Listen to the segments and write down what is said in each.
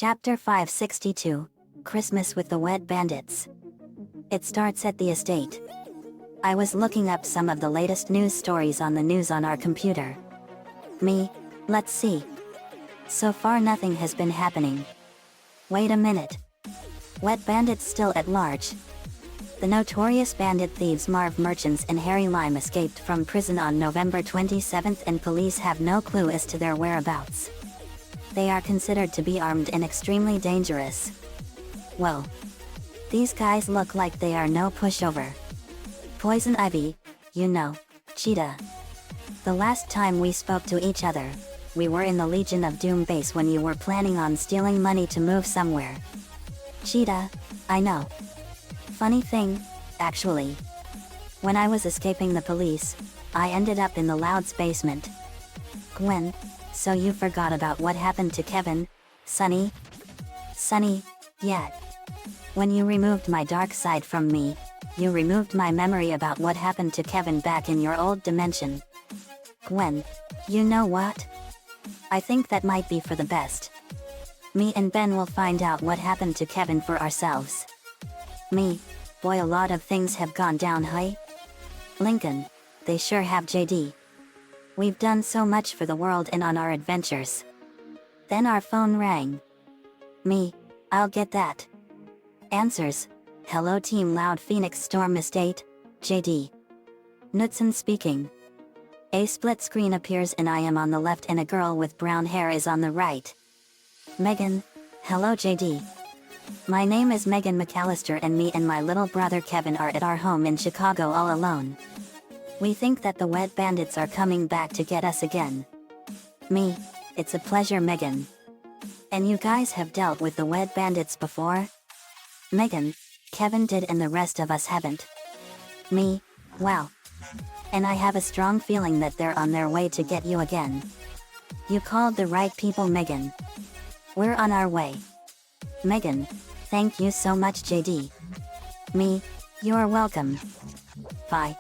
Chapter 562, Christmas with the Wet Bandits. It starts at the estate. I was looking up some of the latest news stories on the news on our computer. Let's see. So far nothing has been happening. Wait a minute. Wet Bandits still at large. The notorious bandit thieves Marv Merchants and Harry Lime escaped from prison on November 27th and police have no clue as to their whereabouts. They are considered to be armed and extremely dangerous. Whoa. These guys look like they are no pushover. Poison Ivy, you know, Cheetah. The last time we spoke to each other, we were in the Legion of Doom base when you were planning on stealing money to move somewhere. Cheetah, I know. Funny thing, actually. When I was escaping the police, I ended up in the Loud's basement. Gwen, so you forgot about what happened to Kevin, Sonny? Sonny, yeah. When you removed my dark side from me, you removed my memory about what happened to Kevin back in your old dimension. Gwen, you know what? I think that might be for the best. Me and Ben will find out what happened to Kevin for ourselves. Boy, a lot of things have gone down, hey? Lincoln, they sure have, JD. We've done so much for the world and on our adventures. Then our phone rang. I'll get that. Answers, hello Team Loud Phoenix Storm Estate, JD. Knudsen speaking. A split screen appears and I am on the left and a girl with brown hair is on the right. Megan, hello JD. My name is Megan McAllister and me and my little brother Kevin are at our home in Chicago all alone. We think that the Wet Bandits are coming back to get us again. It's a pleasure, Megan. And you guys have dealt with the Wet Bandits before? Megan, Kevin did and the rest of us haven't. Wow. And I have a strong feeling that they're on their way to get you again. You called the right people, Megan. We're on our way. Megan, thank you so much, JD. You're welcome. Bye.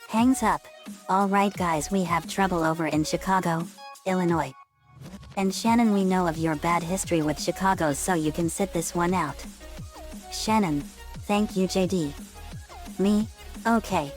Hangs up. Alright guys, we have trouble over in Chicago, Illinois. And Shannon, we know of your bad history with Chicago, so you can sit this one out. Shannon, thank you JD. Okay.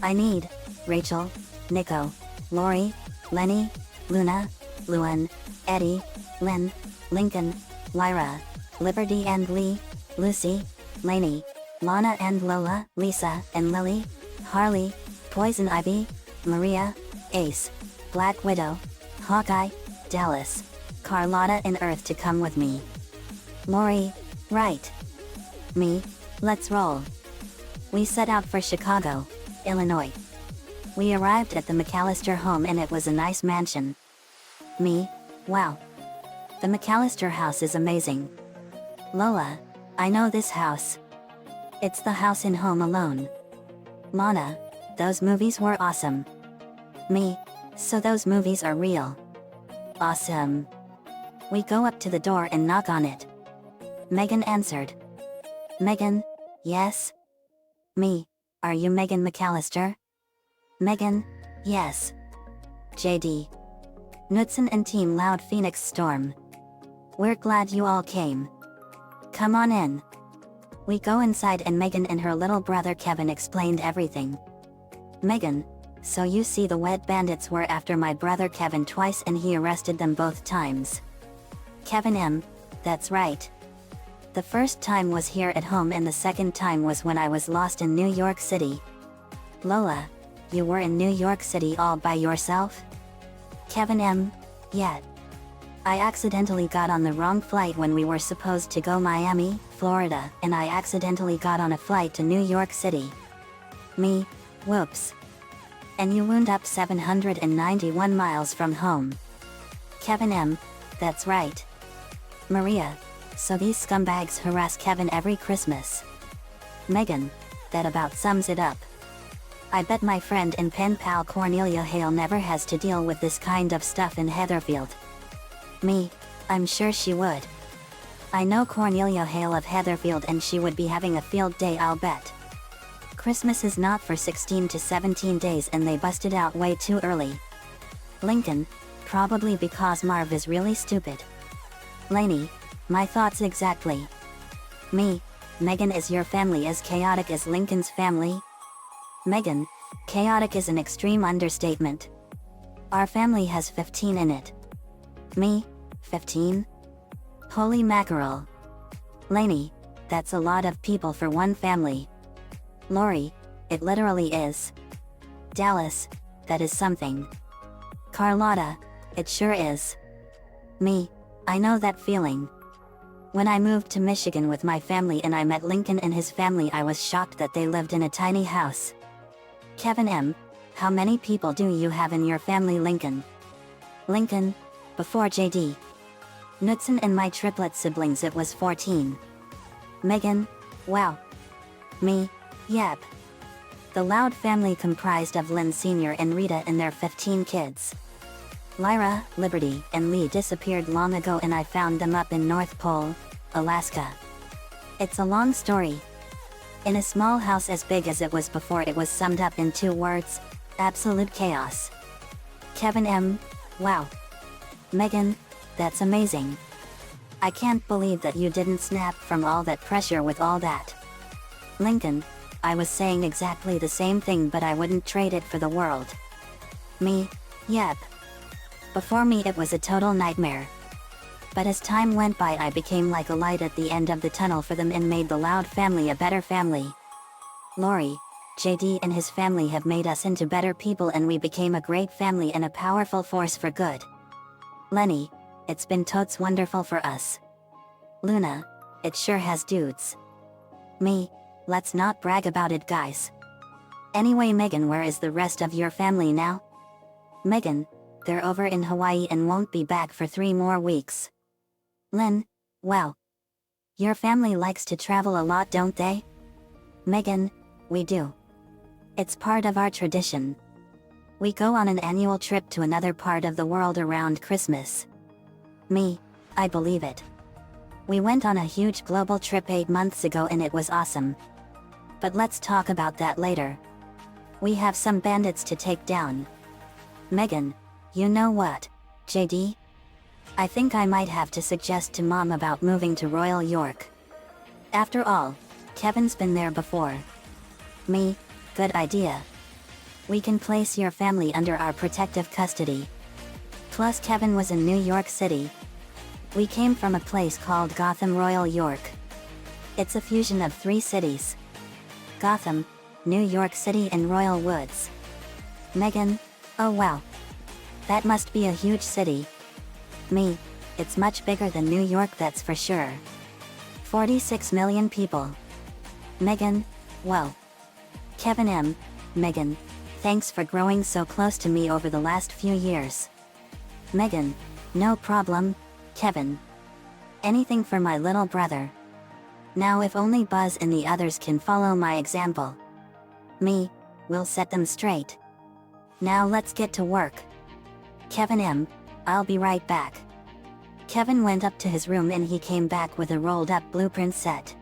I need Rachel, Nico, Lori, Lenny, Luna, Luan, Eddie, Len, Lincoln, Lyra, Liberty and Lee, Lucy, Lainey, Lana and Lola, Lisa and Lily, Harley, Poison Ivy, Maria, Ace, Black Widow, Hawkeye, Dallas, Carlotta and Earth to come with me. Lori, right. Let's roll. We set out for Chicago, Illinois. We arrived at the McAllister home and it was a nice mansion. Wow. The McAllister house is amazing. Lola, I know this house. It's the house in Home Alone. Lana, those movies were awesome. So those movies are real. Awesome. We go up to the door and knock on it. Megan answered. Megan, yes? Are you Megan McAllister? Megan, yes. JD. Knudsen and Team Loud Phoenix Storm. We're glad you all came. Come on in. We go inside and Megan and her little brother Kevin explained everything. Megan, so you see the Wet Bandits were after my brother Kevin twice and he arrested them both times. Kevin, that's right. The first time was here at home and the second time was when I was lost in New York City. Lola, you were in New York City all by yourself? Kevin, yeah. I accidentally got on the wrong flight when we were supposed to go Miami, Florida, and I accidentally got on a flight to New York City. Whoops. And you wound up 791 miles from home. Kevin, that's right. Maria, so these scumbags harass Kevin every Christmas. Megan, that about sums it up. I bet my friend and pen pal Cornelia Hale never has to deal with this kind of stuff in Heatherfield. I'm sure she would. I know Cornelia Hale of Heatherfield and she would be having a field day, I'll bet. Christmas is not for 16 to 17 days and they busted out way too early. Lincoln, probably because Marv is really stupid. Lainey, My thoughts exactly. Me, Megan, is your family as chaotic as Lincoln's family? Megan, chaotic is an extreme understatement. Our family has 15 in it. Me, 15? Holy mackerel. Lainey, that's a lot of people for one family. Lori, it literally is. Dallas, that is something. Carlotta, it sure is. Me, I know that feeling. When I moved to Michigan with my family and I met Lincoln and his family, I was shocked that they lived in a tiny house. Kevin M., how many people do you have in your family, Lincoln? Lincoln, before JD. Knudsen and my triplet siblings, it was 14. Megan, wow. Me, yep. The Loud family comprised of Lynn Sr. and Rita and their 15 kids. Lyra, Liberty, and Lee disappeared long ago and I found them up in North Pole, Alaska. It's a long story. In a small house as big as it was before, it was summed up in 2 words: absolute chaos. Kevin M., wow. Megan, that's amazing. I can't believe that you didn't snap from all that pressure with all that. Lincoln, I was saying exactly the same thing, but I wouldn't trade it for the world. Me, yep. Before me it was a total nightmare. But as time went by, I became like a light at the end of the tunnel for them and made the Loud family a better family. Lori, JD and his family have made us into better people and we became a great family and a powerful force for good. Lenny, it's been totes wonderful for us. Luna, it sure has, dudes. Me, let's not brag about it, guys. Anyway, Megan, where is the rest of your family now? Megan, they're over in Hawaii and won't be back for 3 more weeks. Lynn, wow. Your family likes to travel a lot, don't they? Megan, we do. It's part of our tradition. We go on an annual trip to another part of the world around Christmas. Me, I believe it. We went on a huge global trip 8 months ago and it was awesome. But let's talk about that later. We have some bandits to take down. Megan, you know what, JD? I think I might have to suggest to Mom about moving to Royal York. After all, Kevin's been there before. Me, good idea. We can place your family under our protective custody. Plus Kevin was in New York City. We came from a place called Gotham, Royal York. It's a fusion of 3 cities. Gotham, New York City and Royal Woods. Megan, oh wow. That must be a huge city. Me, it's much bigger than New York, that's for sure. 46 million people. Megan, whoa. Kevin M., Megan, thanks for growing so close to me over the last few years. Megan, no problem, Kevin. Anything for my little brother. Now if only Buzz and the others can follow my example. Me, we'll set them straight. Now let's get to work. Kevin M., I'll be right back. Kevin went up to his room and he came back with a rolled up blueprint set.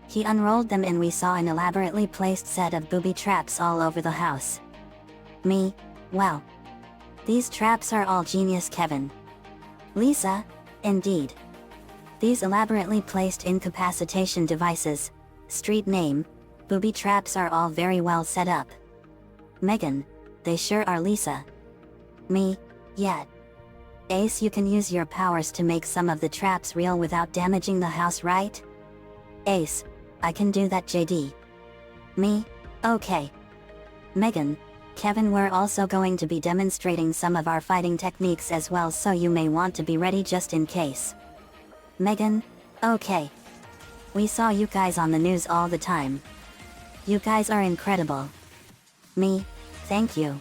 He unrolled them and we saw an elaborately placed set of booby traps all over the house. Me, wow. These traps are all genius, Kevin. Lisa, indeed. These elaborately placed incapacitation devices, street name, booby traps are all very well set up. Megan, they sure are, Lisa. Me, yeah. Ace, you can use your powers to make some of the traps real without damaging the house, right? Ace, I can do that, JD. Me, okay. Megan, Kevin, we're also going to be demonstrating some of our fighting techniques as well, so you may want to be ready just in case. Megan, okay. We saw you guys on the news all the time. You guys are incredible. Me, thank you.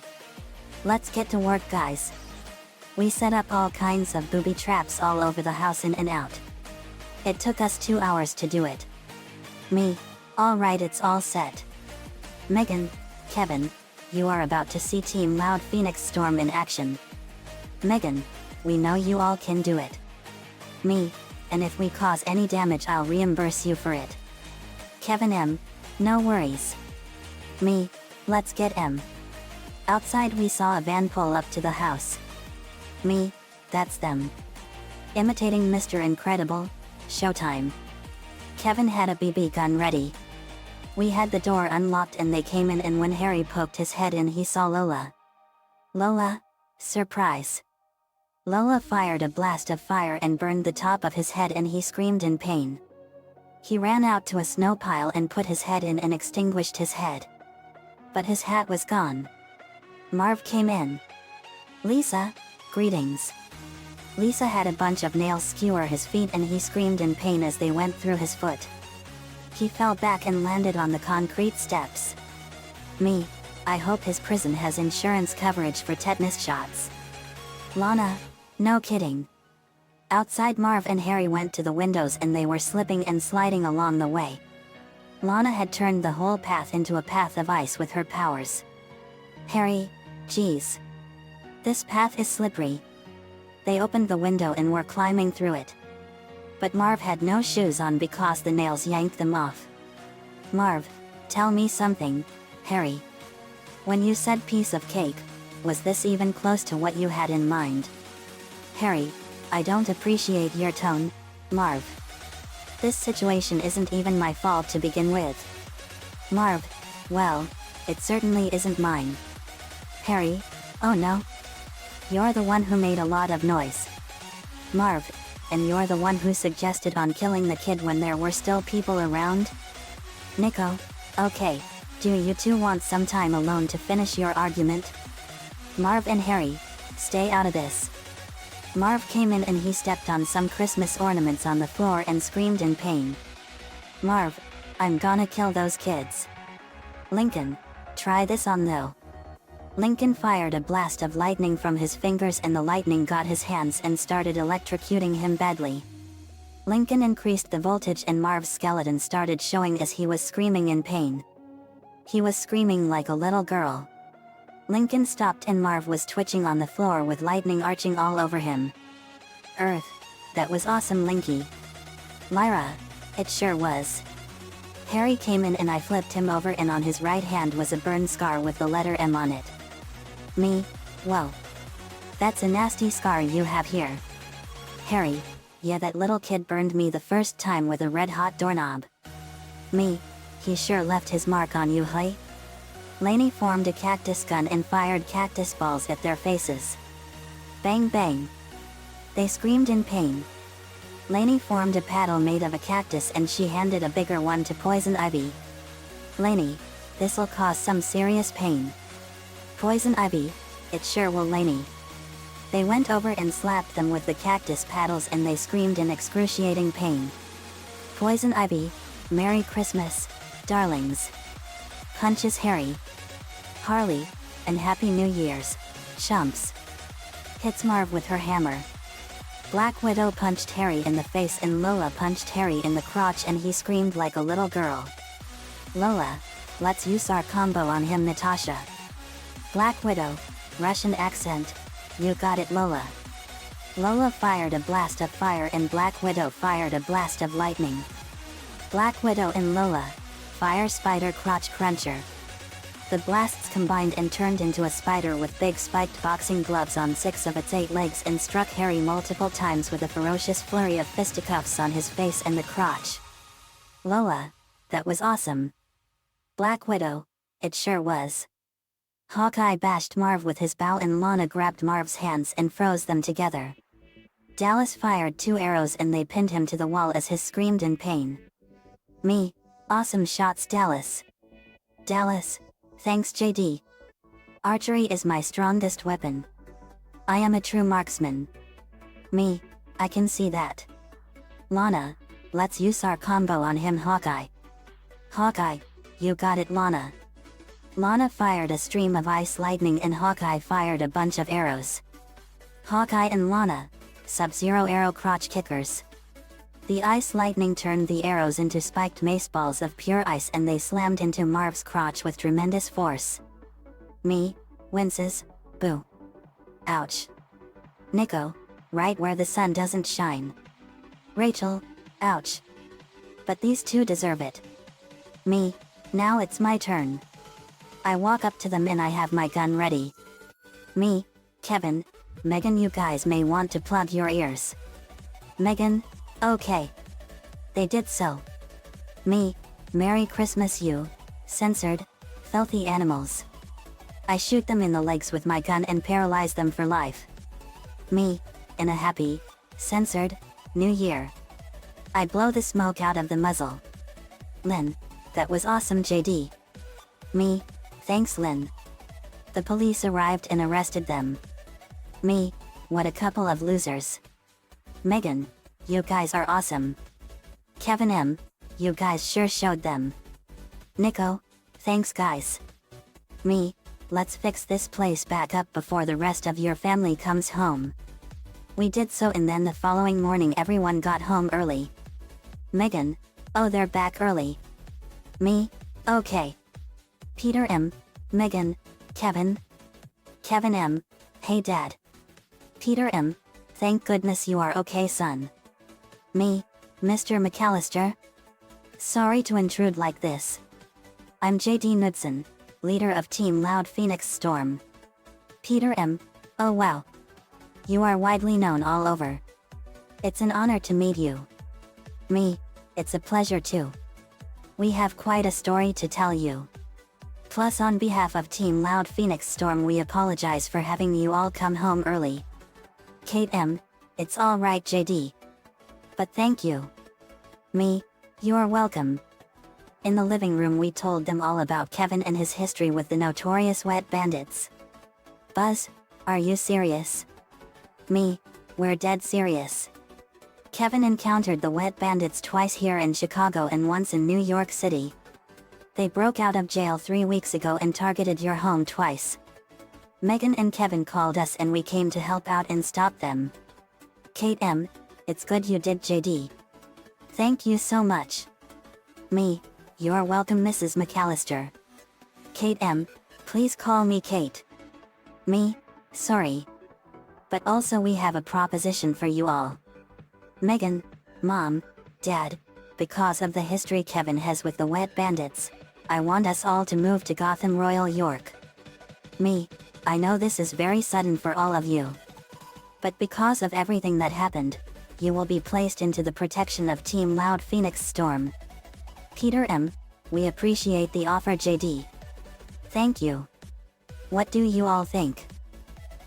Let's get to work, guys. We set up all kinds of booby traps all over the house, in and out. It took us 2 hours to do it. Me, alright, it's all set. Megan, Kevin, you are about to see Team Loud Phoenix Storm in action. Megan, we know you all can do it. Me, and if we cause any damage I'll reimburse you for it. Kevin M., no worries. Me, let's get M. Outside we saw a van pull up to the house. Me, that's them. Imitating Mr. Incredible, showtime. Kevin had a BB gun ready. We had the door unlocked and they came in, and when Harry poked his head in he saw Lola. Lola? Surprise. Lola fired a blast of fire and burned the top of his head and he screamed in pain. He ran out to a snow pile and put his head in and extinguished his head. But his hat was gone. Marv came in. Lisa, greetings. Lisa had a bunch of nails skewer his feet and he screamed in pain as they went through his foot. He fell back and landed on the concrete steps. Me, I hope his prison has insurance coverage for tetanus shots. Lana, no kidding. Outside, Marv and Harry went to the windows and they were slipping and sliding along the way. Lana had turned the whole path into a path of ice with her powers. Harry, geez. This path is slippery. They opened the window and were climbing through it. But Marv had no shoes on because the nails yanked them off. Marv, tell me something, Harry. When you said piece of cake, was this even close to what you had in mind? Harry, I don't appreciate your tone, Marv. This situation isn't even my fault to begin with. Marv, well, it certainly isn't mine. Harry, oh no. You're the one who made a lot of noise. Marv, and you're the one who suggested on killing the kid when there were still people around? Nico, okay, do you two want some time alone to finish your argument? Marv and Harry, stay out of this. Marv came in and he stepped on some Christmas ornaments on the floor and screamed in pain. Marv, I'm gonna kill those kids. Lincoln, try this on though. Lincoln fired a blast of lightning from his fingers and the lightning got his hands and started electrocuting him badly. Lincoln increased the voltage and Marv's skeleton started showing as he was screaming in pain. He was screaming like a little girl. Lincoln stopped and Marv was twitching on the floor with lightning arching all over him. Earth, that was awesome, Linky. Lyra, it sure was. Harry came in and I flipped him over and on his right hand was a burn scar with the letter M on it. Me, whoa. That's a nasty scar you have here. Harry, yeah, that little kid burned me the first time with a red-hot doorknob. Me, he sure left his mark on you, hey? Lainey formed a cactus gun and fired cactus balls at their faces. Bang bang. They screamed in pain. Lainey formed a paddle made of a cactus and she handed a bigger one to Poison Ivy. Lainey, this'll cause some serious pain. Poison Ivy, it sure will, Lainey. They went over and slapped them with the cactus paddles and they screamed in excruciating pain. Poison Ivy, Merry Christmas, darlings. Punches Harry. Harley, and Happy New Year's, chumps. Hits Marv with her hammer. Black Widow punched Harry in the face and Lola punched Harry in the crotch and he screamed like a little girl. Lola, let's use our combo on him, Natasha. Black Widow, Russian accent, you got it, Lola. Lola fired a blast of fire and Black Widow fired a blast of lightning. Black Widow and Lola, fire spider crotch cruncher. The blasts combined and turned into a spider with big spiked boxing gloves on 6 of its 8 legs and struck Harry multiple times with a ferocious flurry of fisticuffs on his face and the crotch. Lola, that was awesome. Black Widow, it sure was. Hawkeye bashed Marv with his bow and Lana grabbed Marv's hands and froze them together. Dallas fired 2 arrows and they pinned him to the wall as he screamed in pain. Me, awesome shots, Dallas. Dallas, thanks, JD. Archery is my strongest weapon. I am a true marksman. Me, I can see that. Lana, let's use our combo on him, Hawkeye. Hawkeye, you got it, Lana. Lana fired a stream of ice lightning and Hawkeye fired a bunch of arrows. Hawkeye and Lana, Sub-Zero arrow crotch kickers. The ice lightning turned the arrows into spiked mace balls of pure ice and they slammed into Marv's crotch with tremendous force. Me, winces, boo. Ouch. Nico, right where the sun doesn't shine. Rachel, ouch. But these two deserve it. Me, now it's my turn. I walk up to them and I have my gun ready. Me, Kevin, Megan, you guys may want to plug your ears. Megan, okay, They did so. Me, Merry Christmas you, censored, filthy animals. I shoot them in the legs with my gun and paralyze them for life. Me, in a happy, censored, New Year. I blow the smoke out of the muzzle. Lynn, that was awesome JD. Me, thanks Lynn. The police arrived and arrested them. Me, what a couple of losers. Megan, you guys are awesome. Kevin M, you guys sure showed them. Nico, thanks guys. Me, let's fix this place back up before the rest of your family comes home. We did so and then the following morning everyone got home early. Megan, oh they're back early. Me, okay. Peter M, Megan, Kevin. Kevin M, hey dad. Peter M, thank goodness you are okay son. Me, Mr. McAllister. Sorry to intrude like this. I'm JD Knudsen, leader of Team Loud Phoenix Storm. Peter M, oh wow. You are widely known all over. It's an honor to meet you. Me, it's a pleasure too. We have quite a story to tell you. Plus on behalf of Team Loud Phoenix Storm we apologize for having you all come home early. Kate M, it's alright JD. But thank you. Me, you're welcome. In the living room we told them all about Kevin and his history with the notorious Wet Bandits. Buzz, are you serious? Me, we're dead serious. Kevin encountered the Wet Bandits twice here in Chicago and once in New York City. They broke out of jail 3 weeks ago and targeted your home twice. Megan and Kevin called us and we came to help out and stop them. Kate M, it's good you did JD. Thank you so much. Me, you're welcome Mrs. McAllister. Kate M, please call me Kate. Me, sorry. But also we have a proposition for you all. Megan, Mom, Dad, because of the history Kevin has with the Wet Bandits, I want us all to move to Gotham Royal York. Me, I know this is very sudden for all of you. But because of everything that happened, you will be placed into the protection of Team Loud Phoenix Storm. Peter M, we appreciate the offer JD. Thank you. What do you all think?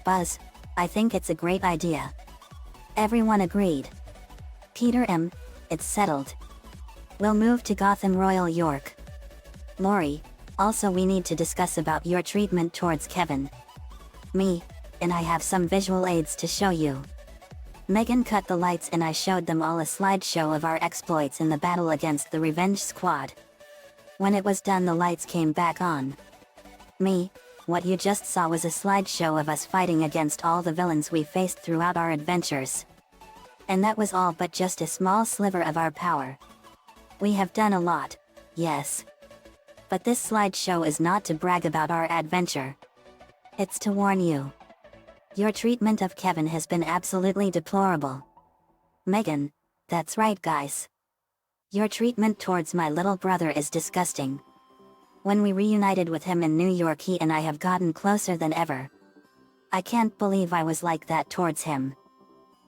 Buzz, I think it's a great idea. Everyone agreed. Peter M, it's settled. We'll move to Gotham Royal York. Lori, also we need to discuss about your treatment towards Kevin. Me, and I have some visual aids to show you. Megan cut the lights and I showed them all a slideshow of our exploits in the battle against the Revenge Squad. When it was done the lights came back on. Me, what you just saw was a slideshow of us fighting against all the villains we faced throughout our adventures. And that was all but just a small sliver of our power. We have done a lot, yes. But this slideshow is not to brag about our adventure. It's to warn you. Your treatment of Kevin has been absolutely deplorable. Megan, that's right guys. Your treatment towards my little brother is disgusting. When we reunited with him in New York he and I have gotten closer than ever. I can't believe I was like that towards him.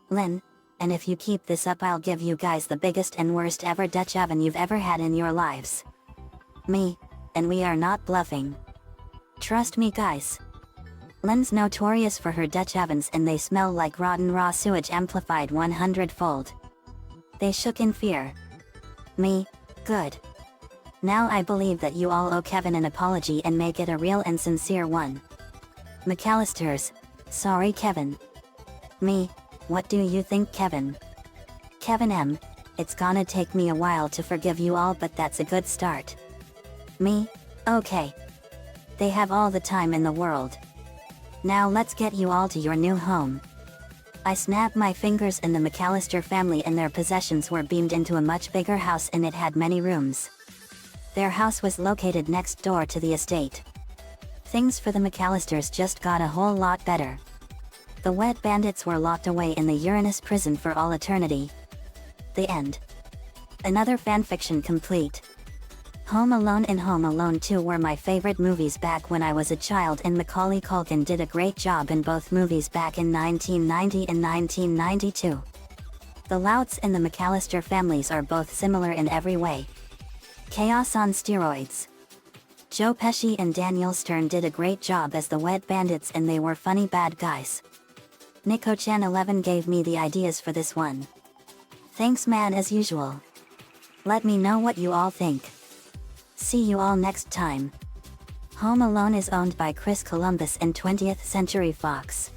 Lynn, and if you keep this up I'll give you guys the biggest and worst ever Dutch oven you've ever had in your lives. Me, and we are not bluffing. Trust me guys. Lynn's notorious for her Dutch ovens and they smell like rotten raw sewage amplified 100-fold. They shook in fear. Me, good. Now I believe that you all owe Kevin an apology and make it a real and sincere one. McAllisters, sorry Kevin. Me, what do you think Kevin? Kevin M, it's gonna take me a while to forgive you all but that's a good start. Me, okay. They have all the time in the world. Now let's get you all to your new home. I snapped my fingers and the McAllister family and their possessions were beamed into a much bigger house and it had many rooms. Their house was located next door to the estate. Things for the McAllisters just got a whole lot better. The Wet Bandits were locked away in the Uranus prison for all eternity. The end. Another fanfiction complete. Home Alone and Home Alone 2 were my favorite movies back when I was a child and Macaulay Culkin did a great job in both movies back in 1990 and 1992. The Louts and the McAllister families are both similar in every way. Chaos on steroids. Joe Pesci and Daniel Stern did a great job as the Wet Bandits and they were funny bad guys. Nico-chan11 gave me the ideas for this one. Thanks man as usual. Let me know what you all think. See you all next time. Home Alone is owned by Chris Columbus and 20th Century Fox.